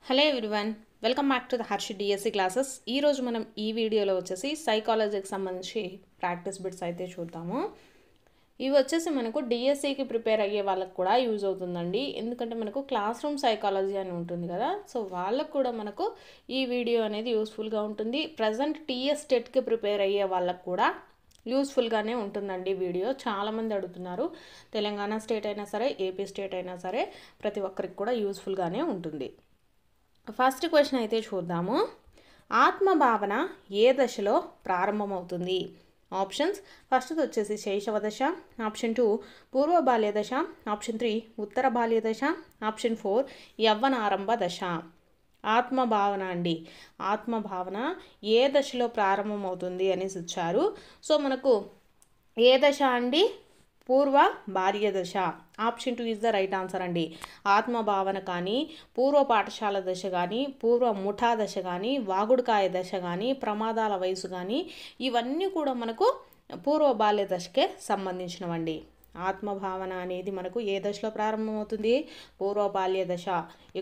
Hello everyone, welcome back to the Harshi DSC classes. ఈరోజు మనం ఈ వీడియోలో వచ్చేసి సైకాలజీకి సంబంధించి ప్రాక్టీస్ బిట్స్ అయితే చూద్దాము. ఇవి వచ్చేసి మనకు డిఎస్సికి ప్రిపేర్ అయ్యే వాళ్ళకి కూడా యూజ్ అవుతుందండి. ఎందుకంటే మనకు క్లాస్ రూమ్ సైకాలజీ అని ఉంటుంది కదా, సో వాళ్ళకు కూడా మనకు ఈ వీడియో అనేది యూస్ఫుల్గా ఉంటుంది. ప్రజెంట్ టీఎస్ టెట్కి ప్రిపేర్ అయ్యే వాళ్ళకు కూడా యూస్ఫుల్గానే ఉంటుందండి వీడియో. చాలామంది అడుగుతున్నారు, తెలంగాణ స్టేట్ అయినా సరే, ఏపీ స్టేట్ అయినా సరే, ప్రతి ఒక్కరికి కూడా యూస్ఫుల్గానే ఉంటుంది. ఫస్ట్ క్వశ్చన్ అయితే చూద్దాము. ఆత్మభావన ఏ దశలో ప్రారంభమవుతుంది? ఆప్షన్స్: ఫస్ట్ వచ్చేసి శైశవ దశ, ఆప్షన్ 2 పూర్వ బాల్య దశ, ఆప్షన్ 3 ఉత్తర బాల్య దశ, ఆప్షన్ 4 యవ్వనారంభ దశ. ఆత్మభావన అండి, ఆత్మభావన ఏ దశలో ప్రారంభమవుతుంది అనేసి ఇచ్చారు. సో మనకు ఏ దశ అండి? పూర్వ బాల్య దశ. Option 2 is the right answer అండి. ఆత్మభావన కానీ, పూర్వ పాఠశాల దశ కానీ, పూర్వ ముఠా దశ కానీ, వాగుడుకాయ దశ కానీ, ప్రమాదాల వయసు కానీ, ఇవన్నీ కూడా మనకు పూర్వ బాల్య దశకే సంబంధించినవండి. ఆత్మభావన అనేది మనకు ఏ దశలో ప్రారంభమవుతుంది? పూర్వ బాల్య దశ.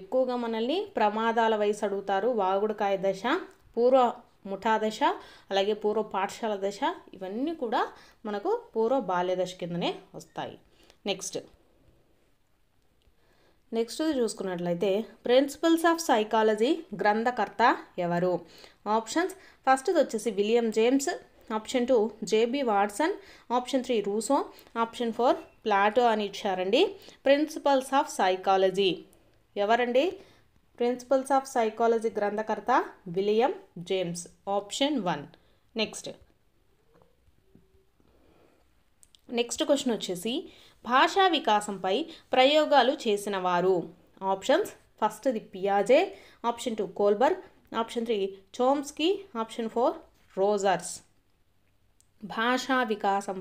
ఎక్కువగా మనల్ని ప్రమాదాల వయసు అడుగుతారు, వాగుడుకాయ దశ, పూర్వ ముఠా దశ, అలాగే పూర్వ పాఠశాల దశ, ఇవన్నీ కూడా మనకు పూర్వ బాల్య దశ కిందనే వస్తాయి. నెక్స్ట్ చూసుకున్నట్లయితే ప్రిన్సిపల్స్ ఆఫ్ సైకాలజీ గ్రంథకర్త ఎవరు? ఆప్షన్స్: ఫస్ట్ వచ్చేసి William James, option 2 J B Watson, option 3 Rousseau, option 4 Plato అని ఇచ్చారండి. ప్రిన్సిపల్స్ ఆఫ్ సైకాలజీ ఎవరండి? ప్రిన్సిపల్స్ ఆఫ్ సైకాలజీ గ్రంథకర్త William James, option 1. Next question వచ్చేసి భాషా వికాసంపై ప్రయోగాలు చేసిన వారు? ఆప్షన్స్: ఫస్ట్ ది పియాజే, option 2 Kohlberg, option 3 Chomsky, option 4 Rogers. భాషా వికాసం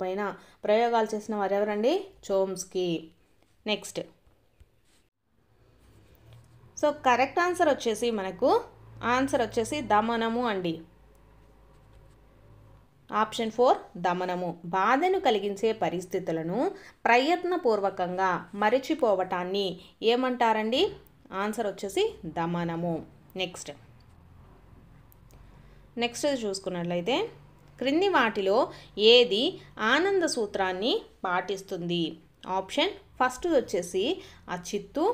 పైన ప్రయోగాలు చేసిన వారు ఎవరండి? Chomsky. Next, so correct answer వచ్చేసి మనకు దమనము అండి. ఆప్షన్ 4 దమనము. బాధను కలిగించే పరిస్థితులను ప్రయత్నపూర్వకంగా మరచిపోవటాన్ని ఏమంటారండి? ఆన్సర్ వచ్చేసి దమనము. నెక్స్ట్ చూసుకున్నట్లయితే క్రింది వాటిలో ఏది ఆనంద సూత్రాన్ని పాటిస్తుంది? ఆప్షన్: ఫస్ట్ వచ్చేసి అచిత్తు,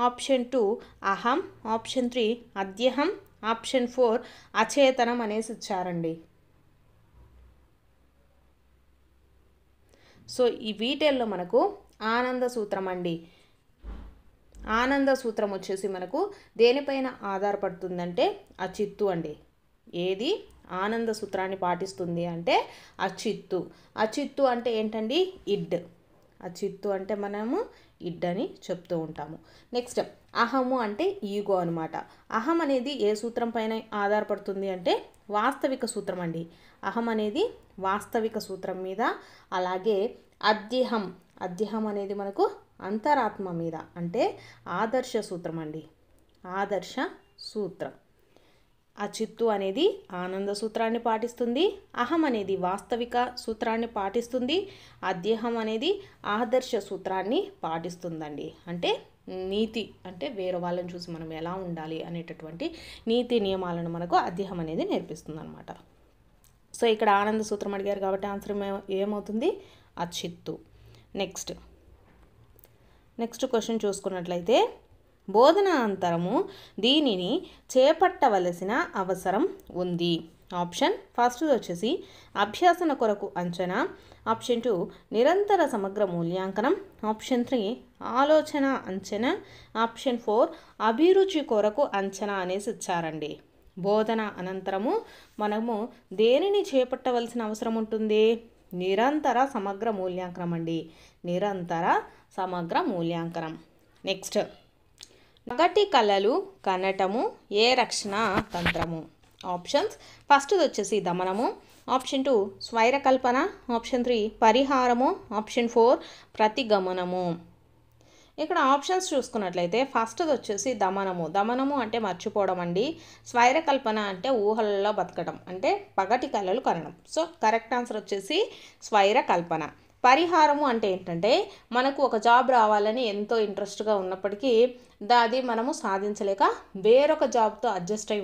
ఆప్షన్ 2 అహం, ఆప్షన్ 3 అద్యహం, ఆప్షన్ 4 అచేతనం అనేసి ఇచ్చారండి. సో ఈ వీటిల్లో మనకు ఆనంద సూత్రం అండి. ఆనంద సూత్రం వచ్చేసి మనకు దేనిపైన ఆధారపడుతుందంటే అచిత్తు అండి. ఏది ఆనంద సూత్రాన్ని పాటిస్తుంది అంటే అచిత్తు. అచిత్తు అంటే ఏంటండి? ఇడ్. అచిత్తు అంటే మనము ఇడ్ అని చెప్తూ ఉంటాము. నెక్స్ట్, అహము అంటే ఈగో అనమాట. అహం అనేది ఏ సూత్రం పైన ఆధారపడుతుంది అంటే వాస్తవిక సూత్రం అండి. అహం అనేది వాస్తవిక సూత్రం మీద. అలాగే అద్యహం అనేది మనకు అంతరాత్మ మీద, అంటే ఆదర్శ సూత్రం అండి. ఆదర్శ సూత్రం. అచిత్తు అనేది ఆనంద సూత్రాన్ని పాటిస్తుంది, అహం అనేది వాస్తవిక సూత్రాన్ని పాటిస్తుంది, అద్యహం అనేది ఆదర్శ సూత్రాన్ని పాటిస్తుందండి. అంటే నీతి, అంటే వేరే వాళ్ళని చూసి మనం ఎలా ఉండాలి అనేటటువంటి నీతి నియమాలను మనకు అద్యహం అనేది నేర్పిస్తుంది అనమాట. సో ఇక్కడ ఆనంద సూత్రం అడిగారు కాబట్టి ఆన్సర్ ఏమవుతుంది? అచిత్తు. నెక్స్ట్ క్వశ్చన్ చూసుకున్నట్లయితే బోధనాంతరము దీనిని చేపట్టవలసిన అవసరం ఉంది. ఆప్షన్: ఫస్ట్ వచ్చేసి అభ్యాసన కొరకు అంచనా, ఆప్షన్ 2 నిరంతర సమగ్ర మూల్యాంకనం, ఆప్షన్ 3 ఆలోచన అంచనా, ఆప్షన్ 4 అభిరుచి కొరకు అంచనా అనేసి ఇచ్చారండి. బోధన అనంతరము మనము దేనిని చేపట్టవలసిన అవసరం ఉంటుంది? నిరంతర సమగ్ర మూల్యాంకనం అండి. నిరంతర సమగ్ర మూల్యాంకనం. నెక్స్ట్, పగటి కళలు కనటము ఏ రక్షణ తంత్రము? ఆప్షన్స్: ఫస్ట్ వచ్చేసి దమనము, ఆప్షన్ 2 స్వైరకల్పన, ఆప్షన్ 3 పరిహారము, ఆప్షన్ 4 ప్రతిగమనము. ఇక్కడ ఆప్షన్స్ చూసుకున్నట్లయితే ఫస్ట్ వచ్చేసి దమనము అంటే మర్చిపోవడం అండి. స్వైరకల్పన అంటే ఊహలలో బతకడం, అంటే పగటి కళలు కనడం. సో కరెక్ట్ ఆన్సర్ వచ్చేసి స్వైరకల్పన. పరిహారము అంటే ఏంటంటే మనకు ఒక జాబ్ రావాలని ఎంతో ఇంట్రెస్ట్గా ఉన్నప్పటికీ అది మనము సాధించలేక వేరొక జాబ్తో అడ్జస్ట్ అయి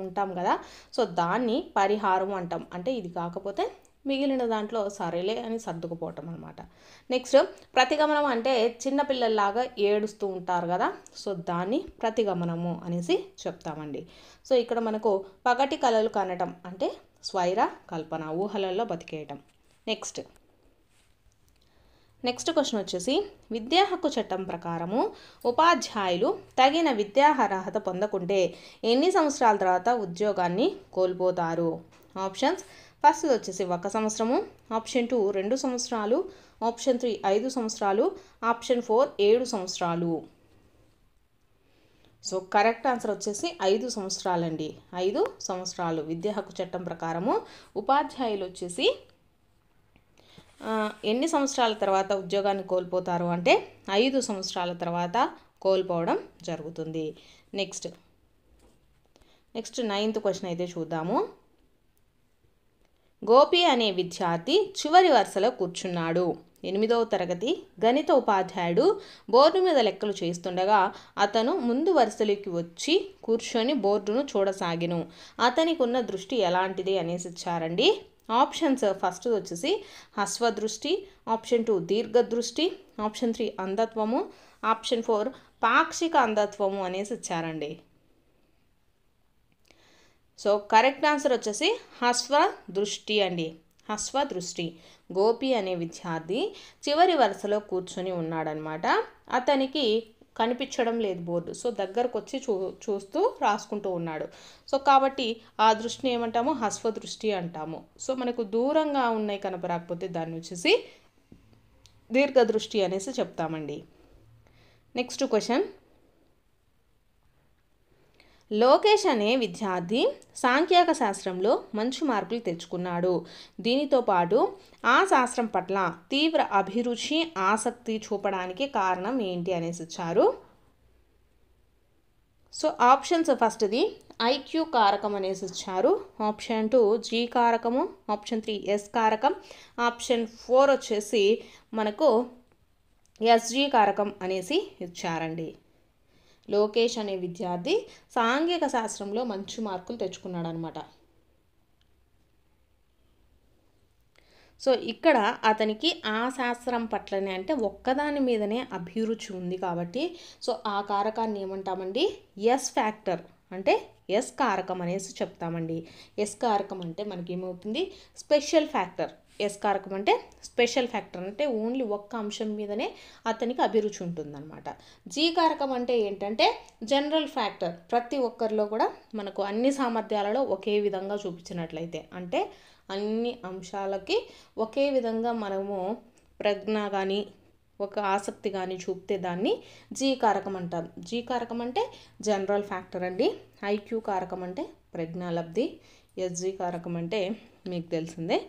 ఉంటాం కదా. సో దాన్ని పరిహారము అంటాం. అంటే ఇది కాకపోతే మిగిలిన దాంట్లో సరేలే అని సర్దుకుపోవటం అనమాట. నెక్స్ట్ ప్రతిగమనం అంటే చిన్నపిల్లల్లాగా ఏడుస్తూ ఉంటారు కదా. సో దాన్ని ప్రతిగమనము అనేసి చెప్తామండి. సో ఇక్కడ మనకు పగటి కలలు కనటం అంటే స్వైర కల్పన, ఊహలలో బతికేయటం. నెక్స్ట్ క్వశ్చన్ వచ్చేసి విద్యా హక్కు చట్టం ప్రకారము ఉపాధ్యాయులు తగిన విద్యా అర్హత పొందకుంటే ఎన్ని సంవత్సరాల తర్వాత ఉద్యోగాన్ని కోల్పోతారు? ఆప్షన్స్ ఫస్ట్ వచ్చేసి 1 సంవత్సరము, ఆప్షన్ 2 2 సంవత్సరాలు, ఆప్షన్ 3 5 సంవత్సరాలు, ఆప్షన్ 4 7 సంవత్సరాలు. సో కరెక్ట్ ఆన్సర్ వచ్చేసి 5 సంవత్సరాలండి. 5 సంవత్సరాలు విద్యా హక్కు చట్టం ప్రకారము ఉపాధ్యాయులు వచ్చేసి ఎన్ని సంవత్సరాల తర్వాత ఉద్యోగాన్ని కోల్పోతారు అంటే 5 సంవత్సరాల తర్వాత కోల్పోవడం జరుగుతుంది. నెక్స్ట్ 9th క్వశ్చన్ అయితే చూద్దాము. గోపి అనే విద్యార్థి చివరి వరుసలో కూర్చున్నాడు. 8వ తరగతి గణిత ఉపాధ్యాయుడు బోర్డు మీద లెక్కలు చేస్తుండగా అతను ముందు వరుసలోకి వచ్చి కూర్చొని బోర్డును చూడసాగిను. అతనికి ఉన్న దృష్టి ఎలాంటిది అనేసి ఇచ్చారండి. ఆప్షన్స్ ఫస్ట్ వచ్చేసి హస్వదృష్టి, ఆప్షన్ 2 దీర్ఘదృష్టి, ఆప్షన్ 3 అంధత్వము, ఆప్షన్ 4 పాక్షిక అంధత్వము అనేసి ఇచ్చారండి. సో కరెక్ట్ ఆన్సర్ వచ్చేసి హస్వదృష్టి అండి. హస్వదృష్టి. గోపి అనే విద్యార్థి చివరి వరుసలో కూర్చొని ఉన్నాడనమాట. అతనికి కనిపించడం లేదు బోర్డు. సో దగ్గరకు వచ్చి చూస్తూ రాసుకుంటూ ఉన్నాడు. సో కాబట్టి ఆ దృష్టిని ఏమంటాము? హస్వదృష్టి అంటాము. సో మనకు దూరంగా ఉన్నాయి కనపరాకపోతే దాన్ని వచ్చేసి దీర్ఘదృష్టి అనేసి చెప్తామండి. Next question. లోకేష్ అనే విద్యార్థి సాంఖ్యక శాస్త్రంలో మంచి మార్కులు తెచ్చుకున్నాడు. దీనితో పాటు ఆ శాస్త్రం పట్ల తీవ్ర అభిరుచి, ఆసక్తి చూపడానికి కారణం ఏంటి అనేసి ఇచ్చారు. సో ఆప్షన్స్ ఫస్ట్ది ఐక్యూ కారకం అనేసి ఇచ్చారు, ఆప్షన్ 2 జీ కారకము, ఆప్షన్ 3 ఎస్ కారకం, ఆప్షన్ 4 వచ్చేసి మనకు ఎస్జీ కారకం అనేసి ఇచ్చారండి. లోకేష్ అనే విద్యార్థి సాంఘిక శాస్త్రంలో మంచి మార్కులు తెచ్చుకున్నాడు అనమాట. సో ఇక్కడ అతనికి ఆ శాస్త్రం పట్లనే అంటే ఒక్కదాని మీదనే అభిరుచి ఉంది కాబట్టి సో ఆ కారకాన్ని ఏమంటామండి? ఎస్ ఫ్యాక్టర్ అంటే ఎస్ కారకం అనేసి చెప్తామండి. ఎస్ కారకం అంటే మనకి ఏమవుతుంది? Special factor. ఎస్ కారకం అంటే స్పెషల్ ఫ్యాక్టర్ అంటే ఓన్లీ ఒక్క అంశం మీదనే అతనికి అభిరుచి ఉంటుందన్నమాట. జీ కారకం అంటే ఏంటంటే జనరల్ ఫ్యాక్టర్. ప్రతి ఒక్కరిలో కూడా మనకు అన్ని సామర్థ్యాలలో ఒకే విధంగా చూపించినట్లయితే అంటే అన్ని అంశాలకి ఒకే విధంగా మనము ప్రజ్ఞ కానీ ఒక ఆసక్తి కానీ చూపితే దాన్ని జీ కారకం అంటాం. జీ కారకం అంటే జనరల్ ఫ్యాక్టర్ అండి. ఐక్యూ కారకం అంటే ప్రజ్ఞాలబ్ధి. ఎస్జీ కారకం అంటే మీకు తెలిసిందే.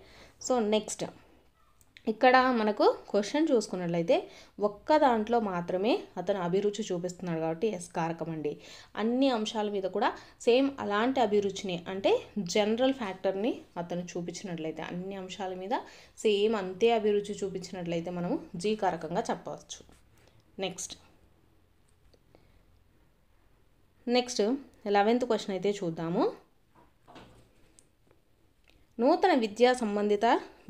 సో నెక్స్ట్ ఇక్కడ మనకు క్వశ్చన్ చూసుకున్నట్లయితే ఒక్క దాంట్లో మాత్రమే అతను అభిరుచి చూపిస్తున్నాడు కాబట్టి ఎస్ కారకం అండి. అన్ని అంశాల మీద కూడా సేమ్ అలాంటి అభిరుచిని అంటే జనరల్ ఫ్యాక్టర్ని అతను చూపించినట్లయితే అన్ని అంశాల మీద సేమ్ అంతే అభిరుచి చూపించినట్లయితే మనము జీ కారకంగా చెప్పవచ్చు. నెక్స్ట్ 11th క్వశ్చన్ అయితే చూద్దాము. నూతన విద్యా సంబంధిత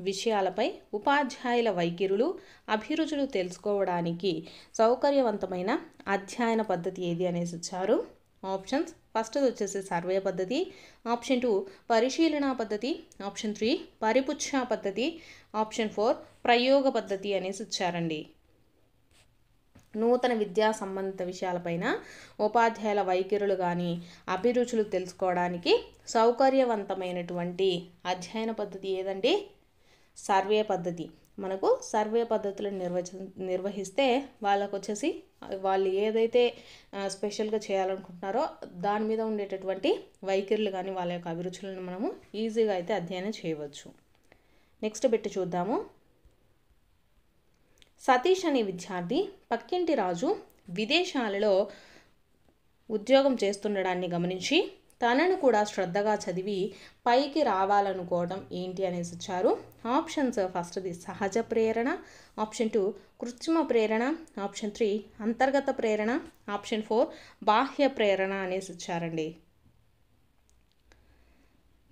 విషయాలపై ఉపాధ్యాయుల వైఖరులు, అభిరుచులు తెలుసుకోవడానికి సౌకర్యవంతమైన అధ్యయన పద్ధతి ఏది అనేసి ఇచ్చారు. ఆప్షన్స్ ఫస్ట్ వచ్చేసి సర్వే పద్ధతి, ఆప్షన్ 2 పరిశీలన పద్ధతి, ఆప్షన్ 3 పరిపుచ్ఛ పద్ధతి, ఆప్షన్ 4 ప్రయోగ పద్ధతి అనేసి ఇచ్చారండి. నూతన విద్యా సంబంధిత విషయాలపైన ఉపాధ్యాయుల వైఖరులు కానీ అభిరుచులు తెలుసుకోవడానికి సౌకర్యవంతమైనటువంటి అధ్యయన పద్ధతి ఏదండి? సర్వే పద్ధతి. మనకు సర్వే పద్ధతులను నిర్వహిస్తే వాళ్ళకు వచ్చేసి వాళ్ళు ఏదైతే స్పెషల్గా చేయాలనుకుంటున్నారో దాని మీద ఉండేటటువంటి వైఖరులు కానీ వాళ్ళ యొక్క అభిరుచులను మనము ఈజీగా అయితే అధ్యయనం చేయవచ్చు. నెక్స్ట్ పెట్టి చూద్దాము. సతీష్ అనే విద్యార్థి పక్కింటి రాజు విదేశాలలో ఉద్యోగం చేస్తుండడాన్ని గమనించి తనను కూడా శ్రద్ధగా చదివి పైకి రావాలనుకోవడం ఏంటి అనేసి ఇచ్చారు. ఆప్షన్స్ ఫస్ట్ది సహజ ప్రేరణ, ఆప్షన్ 2 కృత్రిమ ప్రేరణ, ఆప్షన్ 3 అంతర్గత ప్రేరణ, ఆప్షన్ 4 బాహ్య ప్రేరణ అనేసి ఇచ్చారండి.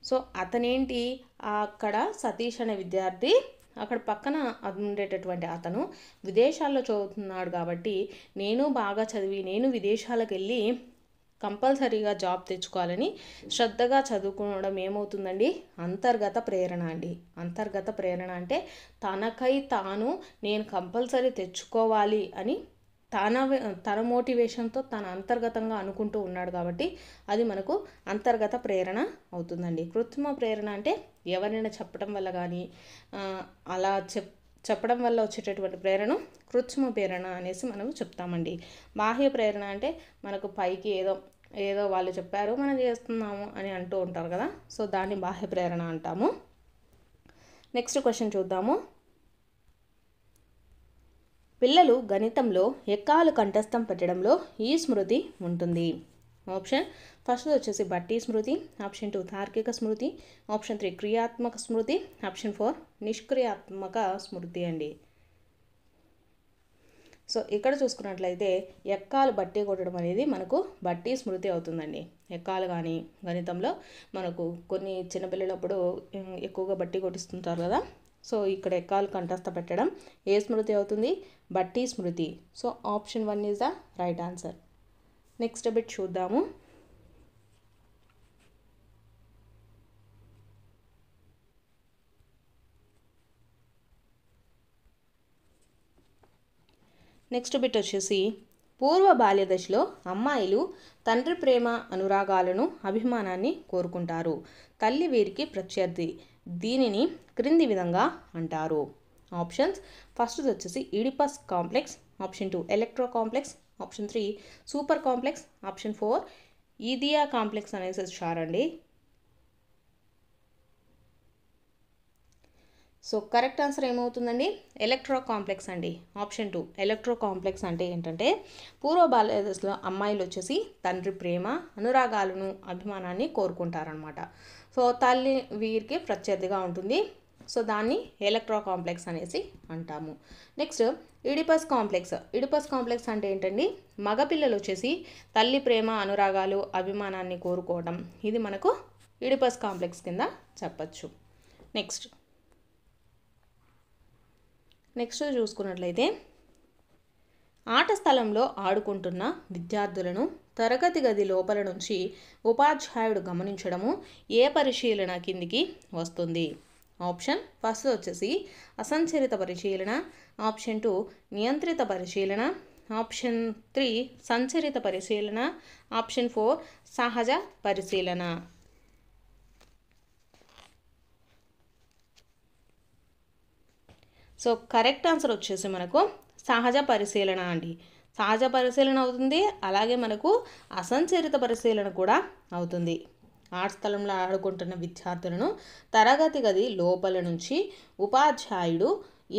సో అతనేంటి, అక్కడ సతీష్ అనే విద్యార్థి అక్కడ పక్కన ఉండేటటువంటి అతను విదేశాల్లో చదువుతున్నాడు కాబట్టి నేను బాగా చదివి నేను విదేశాలకు వెళ్ళి కంపల్సరీగా జాబ్ తెచ్చుకోవాలని శ్రద్ధగా చదువుకోవడం ఏమవుతుందండి, అంతర్గత ప్రేరణ అండి. అంతర్గత ప్రేరణ అంటే తనకై తాను నేను కంపల్సరీ తెచ్చుకోవాలి అని తన మోటివేషన్తో తన అంతర్గతంగా అనుకుంటూ ఉన్నాడు కాబట్టి అది మనకు అంతర్గత ప్రేరణ అవుతుందండి. కృత్రిమ ప్రేరణ అంటే ఎవరైనా చెప్పడం వల్ల కానీ అలా చెప్పడం వల్ల వచ్చేటటువంటి ప్రేరణ కృత్రిమ ప్రేరణ అనేసి మనం చెప్తామండి. బాహ్య ప్రేరణ అంటే మనకు పైకి ఏదో వాళ్ళు చెప్పారు మనం చేస్తున్నాము అని అంటూ ఉంటారు కదా, సో దాన్ని బాహ్య ప్రేరణ అంటాము. నెక్స్ట్ క్వశ్చన్ చూద్దాము. పిల్లలు గణితంలో ఎక్కాలు కంఠస్థం పెట్టడంలో ఈ స్మృతి ఉంటుంది. ఆప్షన్ ఫస్ట్ వచ్చేసి బట్టి స్మృతి, ఆప్షన్ 2 తార్కిక స్మృతి, ఆప్షన్ 3 క్రియాత్మక స్మృతి, ఆప్షన్ 4 నిష్క్రియాత్మక స్మృతి అండి. సో ఇక్కడ చూసుకున్నట్లయితే ఎక్కాలు బట్టి కొట్టడం అనేది మనకు బట్టి స్మృతి అవుతుందండి. ఎక్కాలు కానీ గణితంలో మనకు కొన్ని చిన్నపిల్లలప్పుడు ఎక్కువగా బట్టి కొట్టిస్తుంటారు కదా, సో ఇక్కడ ఎక్కాలు కంఠస్థ పెట్టడం ఏ స్మృతి అవుతుంది, బట్టి స్మృతి. So option 1 is the right answer. Next bit చూద్దాము. నెక్స్ట్ బిట్ వచ్చేసి పూర్వ బాల్య దశలో అమ్మాయిలు తండ్రి ప్రేమ అనురాగాలను అభిమానాన్ని కోరుకుంటారు. తల్లి వీరికి ప్రత్యర్థి. దీనిని క్రింది విధంగా అంటారు. ఆప్షన్స్ ఫస్ట్ వచ్చేసి Oedipus complex, option 2 electro complex, option 3 super complex, option 4 ఈదియా కాంప్లెక్స్ అనేసి ఇచ్చారండి. సో కరెక్ట్ ఆన్సర్ ఏమవుతుందండి, ఎలక్ట్రో కాంప్లెక్స్ అండి. ఆప్షన్ 2 ఎలక్ట్రో కాంప్లెక్స్ అంటే ఏంటంటే పూర్వ బాల్య దశలో అమ్మాయిలు వచ్చేసి తండ్రి ప్రేమ అనురాగాలను అభిమానాన్ని కోరుకుంటారనమాట. సో తల్లి వీరికి ప్రత్యర్థిగా ఉంటుంది, సో దాన్ని ఎలక్ట్రో కాంప్లెక్స్ అనేసి అంటాము. Next Oedipus complex. Oedipus complex అంటే ఏంటండి, మగపిల్లలు వచ్చేసి తల్లి ప్రేమ అనురాగాలు అభిమానాన్ని కోరుకోవడం, ఇది మనకు ఈడిపస్ కాంప్లెక్స్ కింద చెప్పచ్చు. నెక్స్ట్ చూసుకున్నట్లయితే ఆట స్థలంలో ఆడుకుంటున్న విద్యార్థులను తరగతి గది లోపల నుంచి ఉపాధ్యాయుడు గమనించడము ఏ పరిశీలన కిందికి వస్తుంది. ఆప్షన్ ఫస్ట్ వచ్చేసి అసంచరిత పరిశీలన, ఆప్షన్ 2 నియంత్రిత పరిశీలన, ఆప్షన్ 3 సంచరిత పరిశీలన, ఆప్షన్ 4 సహజ పరిశీలన. సో కరెక్ట్ ఆన్సర్ వచ్చేసి మనకు సహజ పరిశీలన అండి. సహజ పరిశీలన అవుతుంది, అలాగే మనకు అసంచరిత పరిశీలన కూడా అవుతుంది. ఆట స్థలంలో ఆడుకుంటున్న విద్యార్థులను తరగతి గది లోపల నుంచి ఉపాధ్యాయుడు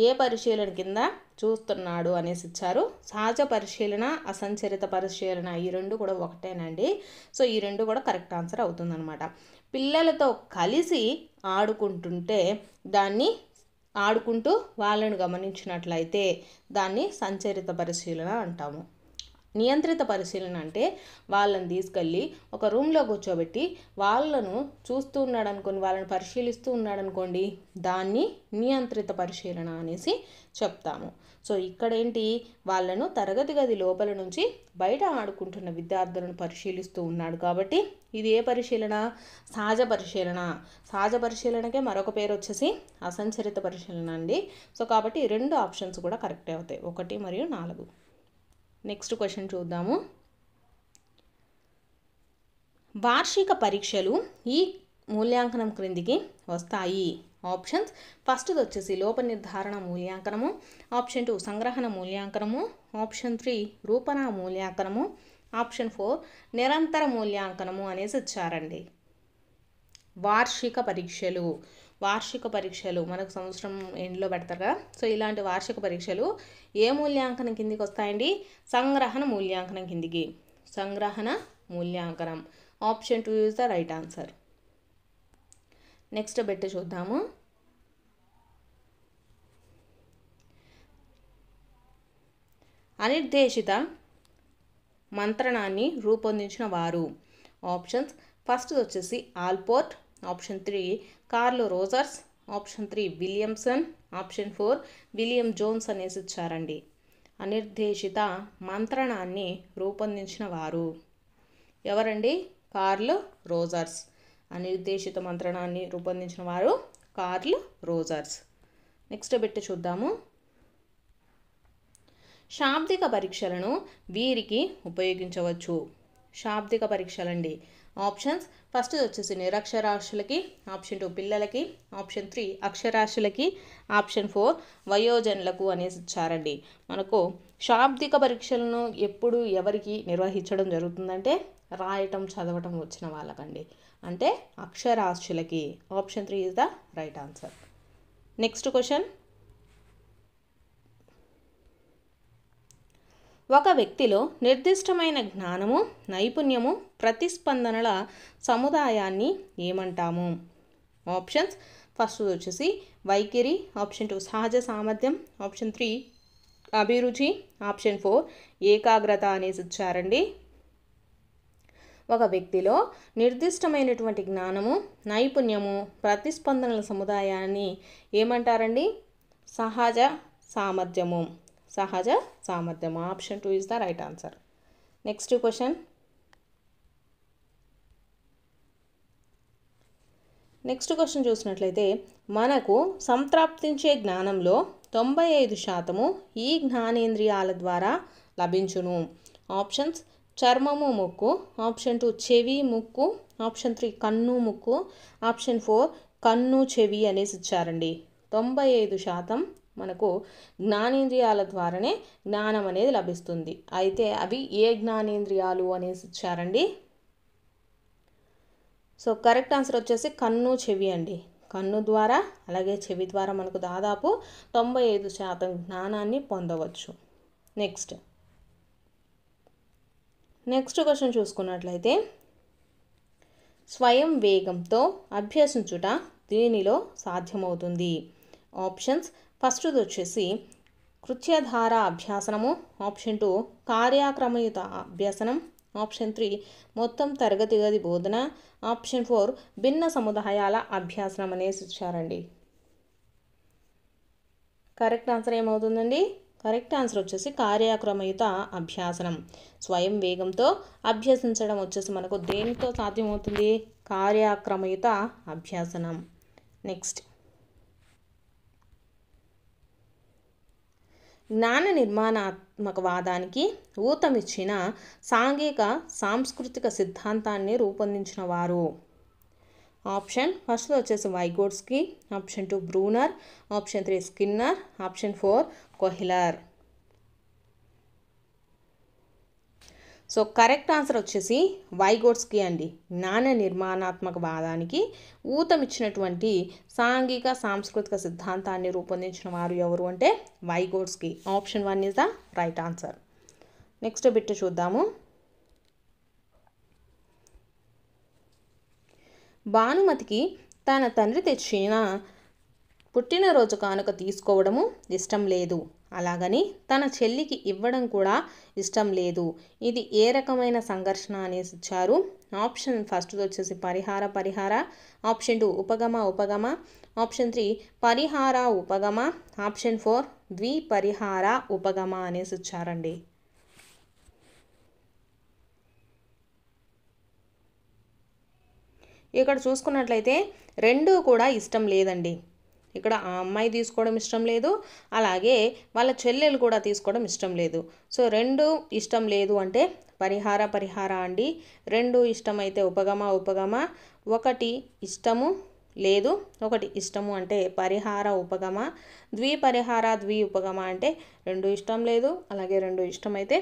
ఏ పరిశీలన కింద చూస్తున్నాడు అనేసి ఇచ్చారు. సహజ పరిశీలన, అసంచరిత పరిశీలన ఈ రెండు కూడా ఒకటేనండి. సో ఈ రెండు కూడా కరెక్ట్ ఆన్సర్ అవుతుందన్నమాట. పిల్లలతో కలిసి ఆడుకుంటూ వాళ్ళను గమనించినట్లయితే దాన్ని సంచరిత పరిశీలన అంటాము. నియంత్రిత పరిశీలన అంటే వాళ్ళని తీసుకెళ్ళి ఒక రూమ్లో కూర్చోబెట్టి వాళ్ళను చూస్తూ ఉన్నాడు అనుకోండి, వాళ్ళని పరిశీలిస్తూ ఉన్నాడు అనుకోండి, దాన్ని నియంత్రిత పరిశీలన అనేసి చెప్తాము. సో ఇక్కడ ఏంటి, వాళ్ళను తరగతి గది లోపల నుంచి బయట ఆడుకుంటున్న విద్యార్థులను పరిశీలిస్తూ ఉన్నాడు కాబట్టి ఇది ఏ పరిశీలన, సహజ పరిశీలన. సహజ పరిశీలనకే మరొక పేరు వచ్చేసి అసంచరిత పరిశీలన అండి. సో కాబట్టి రెండు ఆప్షన్స్ కూడా కరెక్టే అవుతాయి, 1 మరియు 4. నెక్స్ట్ క్వశ్చన్ చూద్దాము. వార్షిక పరీక్షలు ఈ మూల్యాంకనం క్రిందికి వస్తాయి. ఆప్షన్స్ ఫస్ట్ వచ్చేసి లోప నిర్ధారణ మూల్యాంకనము, ఆప్షన్ 2 సంగ్రహణ మూల్యాంకనము, ఆప్షన్ 3 రూపణ మూల్యాంకనము, ఆప్షన్ 4 నిరంతర మూల్యాంకనము అనేసి ఇచ్చారండి. వార్షిక పరీక్షలు మనకు సంవత్సరం ఎండ్లో పెడతారు కదా, సో ఇలాంటి వార్షిక పరీక్షలు ఏ మూల్యాంకనం కిందికి వస్తాయండి, సంగ్రహణ మూల్యాంకనం కిందికి. సంగ్రహణ మూల్యాంకనం. Option 2 is the right answer. Next bit చూద్దాము. అనిర్దేశిత మంత్రణాన్ని రూపొందించిన వారు. ఆప్షన్స్ ఫస్ట్ వచ్చేసి Allport, option 3 Carl Rogers, option 3 Williamson, option 4 William Jones అనేసి ఇచ్చారండి. అనిర్దేశిత మంత్రణాన్ని రూపొందించిన వారు ఎవరండి? Curl Rogers. అనిర్దేశిత మంత్రణాన్ని రూపొందించిన వారు కార్ల్ రోజర్స్. నెక్స్ట్ బిట్ చూద్దాము. శాబ్దిక పరీక్షలను వీరికి ఉపయోగించవచ్చు. శాబ్దిక పరీక్షలండి. ఆప్షన్స్ ఫస్ట్ వచ్చేసి నిరక్షరాస్యులకి, ఆప్షన్ 2 పిల్లలకి, ఆప్షన్ 3 అక్షరాస్యులకి, ఆప్షన్ 4 వయోజనులకు అనేసి ఇచ్చారండి. మనకు శాబ్దిక పరీక్షలను ఎప్పుడు ఎవరికి నిర్వహించడం జరుగుతుందంటే రాయటం చదవటం వచ్చిన వాళ్ళకండి, అంటే అక్షరాస్యులకి. Option 3 is the right answer. Next question. ఒక వ్యక్తిలో నిర్దిష్టమైన జ్ఞానము, నైపుణ్యము, ప్రతిస్పందనల సముదాయాన్ని ఏమంటాము? ఆప్షన్స్ ఫస్ట్ వచ్చేసి వైఖరి, ఆప్షన్ 2 సహజ సామర్థ్యం, ఆప్షన్ 3 అభిరుచి, ఆప్షన్ 4 ఏకాగ్రత అనేసి ఇచ్చారండి. ఒక వ్యక్తిలో నిర్దిష్టమైనటువంటి జ్ఞానము, నైపుణ్యము, ప్రతిస్పందనల సముదాయాన్ని ఏమంటారండి? సహజ సామర్థ్యము. సహజ సామర్థ్యము. Option 2 is the right answer. Next question. Next question చూసినట్లయితే మనకు సంప్రాప్తించే జ్ఞానంలో 95% ఈ జ్ఞానేంద్రియాల ద్వారా లభించును. ఆప్షన్స్ చర్మము, ముక్కు, ఆప్షన్ 2 చెవి, ముక్కు, ఆప్షన్ 3 కన్ను, ముక్కు, ఆప్షన్ 4 కన్ను, చెవి అనేసి ఇచ్చారండి. 95% మనకు జ్ఞానేంద్రియాల ద్వారానే జ్ఞానం అనేది లభిస్తుంది. అయితే అవి ఏ జ్ఞానేంద్రియాలు అనేసి ఇచ్చారండి. సో కరెక్ట్ ఆన్సర్ వచ్చేసి కన్ను, చెవి అండి. కన్ను ద్వారా అలాగే చెవి ద్వారా మనకు దాదాపు 95% జ్ఞానాన్ని పొందవచ్చు. నెక్స్ట్ క్వశ్చన్ చూసుకున్నట్లయితే స్వయం వేగంతో అభ్యసించుట దీనిలో సాధ్యమవుతుంది. ఆప్షన్స్ ఫస్ట్ వచ్చేసి కృత్యధార అభ్యాసనము, ఆప్షన్ 2 కార్యక్రమయుత అభ్యసనం, ఆప్షన్ 3 మొత్తం తరగతి గది బోధన, ఆప్షన్ 4 భిన్న సముదాయాల అభ్యాసనం అనేసి ఇచ్చారండి. కరెక్ట్ ఆన్సర్ ఏమవుతుందండి? కరెక్ట్ ఆన్సర్ వచ్చేసి కార్యక్రమయుత అభ్యాసనం. స్వయం వేగంతో అభ్యసించడం వచ్చేసి మనకు దేనితో సాధ్యమవుతుంది? కార్యక్రమయుత అభ్యాసనం. నెక్స్ట్ జ్ఞాన నిర్మాణాత్మకవాదానికి ఊతమిచ్చిన సాంఘిక సాంస్కృతిక సిద్ధాంతాన్ని రూపొందించిన వారు. ఆప్షన్ ఫస్ట్ వచ్చేసి Vygotsky, option 2 Bruner, option 3 Skinner, option 4 Kohler. So correct answer వచ్చేసి వైగోట్స్కీ అండి. జ్ఞాన నిర్మాణాత్మకవాదానికి ఊతమిచ్చినటువంటి సాంఘిక సాంస్కృతిక సిద్ధాంతాన్ని రూపొందించిన వారు ఎవరు అంటే Vygotsky. Option 1 is the right answer. Next bit చూద్దాము. భానుమతికి తన తండ్రి తెచ్చిన పుట్టినరోజు కానుక తీసుకోవడము ఇష్టం లేదు, అలాగని తన చెల్లికి ఇవ్వడం కూడా ఇష్టం లేదు. ఇది ఏ రకమైన సంఘర్షణ అనేసి ఇచ్చారు. ఆప్షన్ ఫస్ట్ వచ్చేసి పరిహార, ఆప్షన్ 2 ఉపగమ, ఆప్షన్ 3 పరిహార ఉపగమ, ఆప్షన్ 4 ద్విపరిహార ఉపగమ అనేసి ఇచ్చారండి. ఇక్కడ చూసుకున్నట్లయితే రెండూ కూడా ఇష్టం లేదండి. ఇక్కడ ఆ అమ్మాయి తీసుకోవడం ఇష్టం లేదు, అలాగే వాళ్ళ చెల్లెలు కూడా తీసుకోవడం ఇష్టం లేదు. సో రెండు ఇష్టం లేదు అంటే పరిహార అండి. రెండు ఇష్టమైతే ఉపగమ, ఒకటి ఇష్టము లేదు ఒకటి ఇష్టము అంటే పరిహార ఉపగమ, ద్విపరిహార ద్వి ఉపగమ అంటే రెండు ఇష్టం లేదు అలాగే రెండు ఇష్టమైతే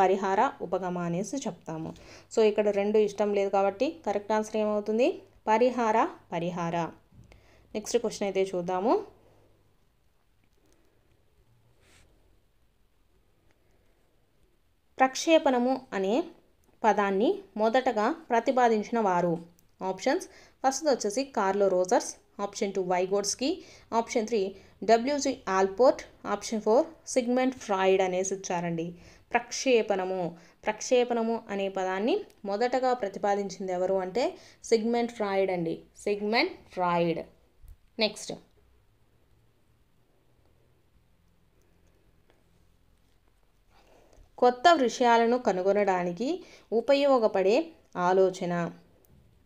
పరిహార ఉపగమ అనేసి చెప్తాము. సో ఇక్కడ రెండు ఇష్టం లేదు కాబట్టి కరెక్ట్ ఆన్సర్ ఏమవుతుంది? పరిహార. నెక్స్ట్ క్వశ్చన్ అయితే చూద్దాము. ప్రక్షేపణము అనే పదాన్ని మొదటగా ప్రతిపాదించిన వారు? ఆప్షన్స్ ఫస్ట్ వచ్చేసి Carl Rogers, option 2 Vygotsky, option 3 W G Allport, option 4 Sigmund Freud అనేసి ఇచ్చారండి. ప్రక్షేపణము అనే పదాన్ని మొదటగా ప్రతిపాదించింది ఎవరు అంటే సిగ్మండ్ ఫ్రాయిడ్ అండి. Sigmund Freud. నెక్స్ట్ కొత్త విషయాలను కనుగొనడానికి ఉపయోగపడే ఆలోచన.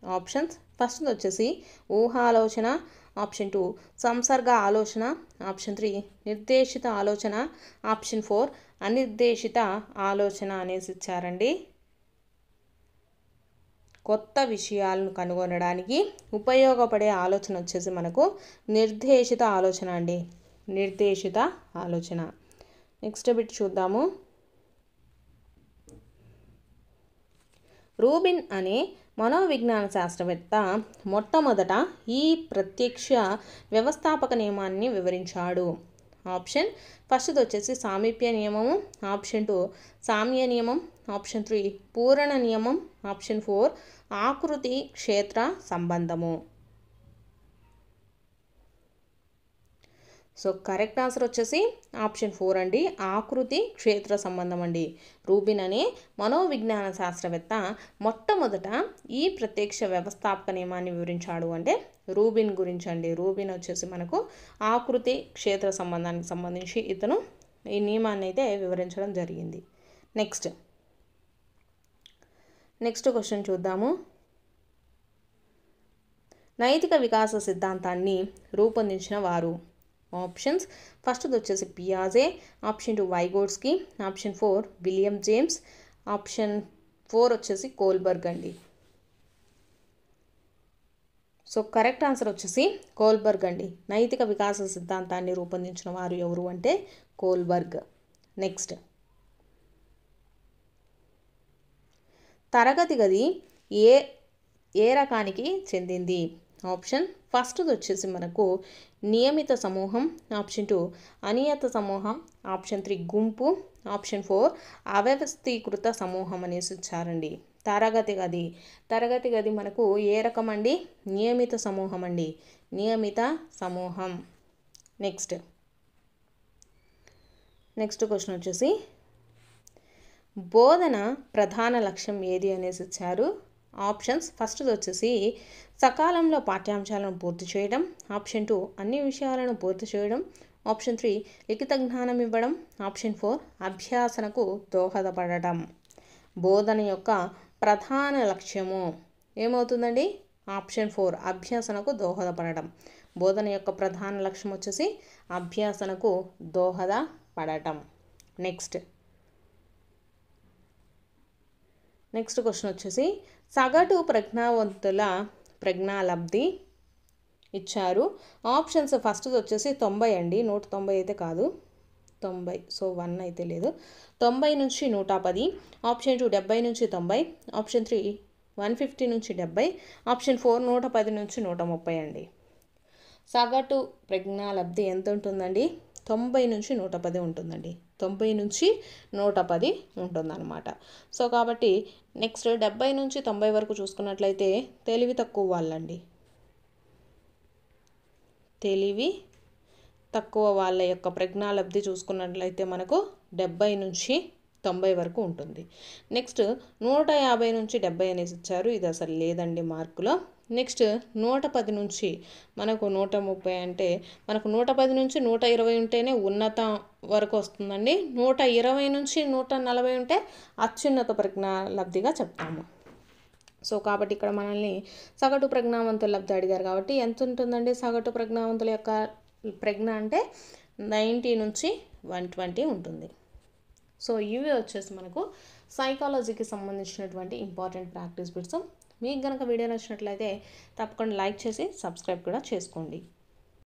ఆప్షన్స్ ఫస్ట్ వచ్చేసి ఊహాలోచన, ఆప్షన్ 2 సంసర్గ ఆలోచన, ఆప్షన్ 3 నిర్దేశిత ఆలోచన, ఆప్షన్ 4 అనిర్దేశిత ఆలోచన అనేసి ఇచ్చారండి. కొత్త విషయాలను కనుగొనడానికి ఉపయోగపడే ఆలోచన వచ్చేసి మనకు నిర్దేశిత ఆలోచన అండి. నిర్దేశిత ఆలోచన. నెక్స్ట్ బిట్ చూద్దాము. రూబిన్ అనే మనోవిజ్ఞాన శాస్త్రవేత్త మొట్టమొదట ఈ ప్రత్యక్ష వ్యవస్థాపక నియమాన్ని వివరించాడు. ఆప్షన్ ఫస్ట్ వచ్చేసి సామీప్య నియమము, ఆప్షన్ 2 సామ్య నియమం, ఆప్షన్ 3 పూరణ నియమం, ఆప్షన్ 4 ఆకృతి క్షేత్ర సంబంధము. సో కరెక్ట్ ఆన్సర్ వచ్చేసి ఆప్షన్ 4 అండి, ఆకృతి క్షేత్ర సంబంధం అండి. రూబిన్ అనే మనోవిజ్ఞాన శాస్త్రవేత్త మొట్టమొదట ఈ ప్రత్యక్ష వ్యవస్థాపక నియమాన్ని వివరించాడు అంటే రూబిన్ గురించి అండి. రూబిన్ వచ్చేసి మనకు ఆకృతి క్షేత్ర సంబంధానికి సంబంధించి ఇతను ఈ నియమాన్ని అయితే వివరించడం జరిగింది. నెక్స్ట్ క్వశ్చన్ చూద్దాము. నైతిక వికాస సిద్ధాంతాన్ని రూపొందించిన వారు? ఆప్షన్స్ ఫస్ట్ వచ్చేసి పియాజే, option 2 Vygotsky, option 4 William James, option 4 వచ్చేసి కోల్బర్గ్ అండి. సో కరెక్ట్ ఆన్సర్ వచ్చేసి కోల్బర్గ్ అండి. నైతిక వికాస సిద్ధాంతాన్ని రూపొందించిన వారు ఎవరు అంటే కోల్బర్గ్. నెక్స్ట్ తరగతి గది ఏ రకానికి చెందింది? ఆప్షన్ ఫస్ట్ వచ్చేసి మనకు నియమిత సమూహం, ఆప్షన్ 2 అనియత సమూహం, ఆప్షన్ 3 గుంపు, ఆప్షన్ 4 అవ్యవస్థీకృత సమూహం అనేసి ఇచ్చారండి. తరగతి గది మనకు ఏ రకం అండి? నియమిత సమూహం అండి. నియమిత సమూహం. నెక్స్ట్ క్వశ్చన్ వచ్చేసి బోధన ప్రధాన లక్ష్యం ఏది అనేసి ఇచ్చారు. ఆప్షన్స్ ఫస్ట్ వచ్చేసి సకాలంలో పాఠ్యాంశాలను పూర్తి చేయడం, ఆప్షన్ 2 అన్ని విషయాలను పూర్తి చేయడం, ఆప్షన్ 3 లిఖిత జ్ఞానం ఇవ్వడం, ఆప్షన్ 4 అభ్యాసనకు దోహదపడడం. బోధన యొక్క ప్రధాన లక్ష్యము ఏమవుతుందండి? ఆప్షన్ 4 అభ్యాసనకు దోహదపడడం. బోధన యొక్క ప్రధాన లక్ష్యం వచ్చేసి అభ్యాసనకు దోహదపడటం. నెక్స్ట్ క్వశ్చన్ వచ్చేసి సగటు ప్రజ్ఞావంతుల ప్రజ్ఞాలబ్ధి ఇచ్చారు. ఆప్షన్స్ ఫస్ట్ వచ్చేసి 90 అండి, 190 అయితే కాదు, 90. సో 1 అయితే లేదు. 90 నుంచి 110, ఆప్షన్ 2 70 నుంచి 90, ఆప్షన్ 3 150 నుంచి 70, ఆప్షన్ 4 110 నుంచి 130 అండి. సగటు ప్రజ్ఞాలబ్ధి ఎంత ఉంటుందండి? 90 నుంచి 110 ఉంటుందండి. 90 నుంచి 110 ఉంటుందన్నమాట. సో కాబట్టి నెక్స్ట్ 70 నుంచి 90 వరకు చూసుకున్నట్లయితే తెలివి తక్కువ వాళ్ళండి. తెలివి తక్కువ వాళ్ళ యొక్క ప్రజ్ఞాలబ్ధి చూసుకున్నట్లయితే మనకు 70 నుంచి 90 వరకు ఉంటుంది. నెక్స్ట్ 150 నుంచి 70 అనేసి ఇచ్చారు, ఇది అసలు లేదండి మార్కులో. నెక్స్ట్ 110 నుంచి మనకు 130 అంటే మనకు 110 నుంచి 120 ఉంటేనే ఉన్నత వరకు వస్తుందండి. 120 నుంచి 140 ఉంటే అత్యున్నత ప్రజ్ఞాలబ్ధిగా చెప్తాము. సో కాబట్టి ఇక్కడ మనల్ని సగటు ప్రజ్ఞావంతుల లబ్ధి అడిగారు కాబట్టి ఎంత ఉంటుందండి? సగటు ప్రజ్ఞావంతుల యొక్క ప్రజ్ఞ అంటే 90 నుంచి 120 ఉంటుంది. సో ఇవి వచ్చేసి మనకు సైకాలజీకి సంబంధించినటువంటి ఇంపార్టెంట్ ప్రాక్టీస్ బిట్స్. మీకు కనుక వీడియో నచ్చినట్లయితే తప్పకుండా లైక్ చేసి సబ్స్క్రైబ్ కూడా చేసుకోండి.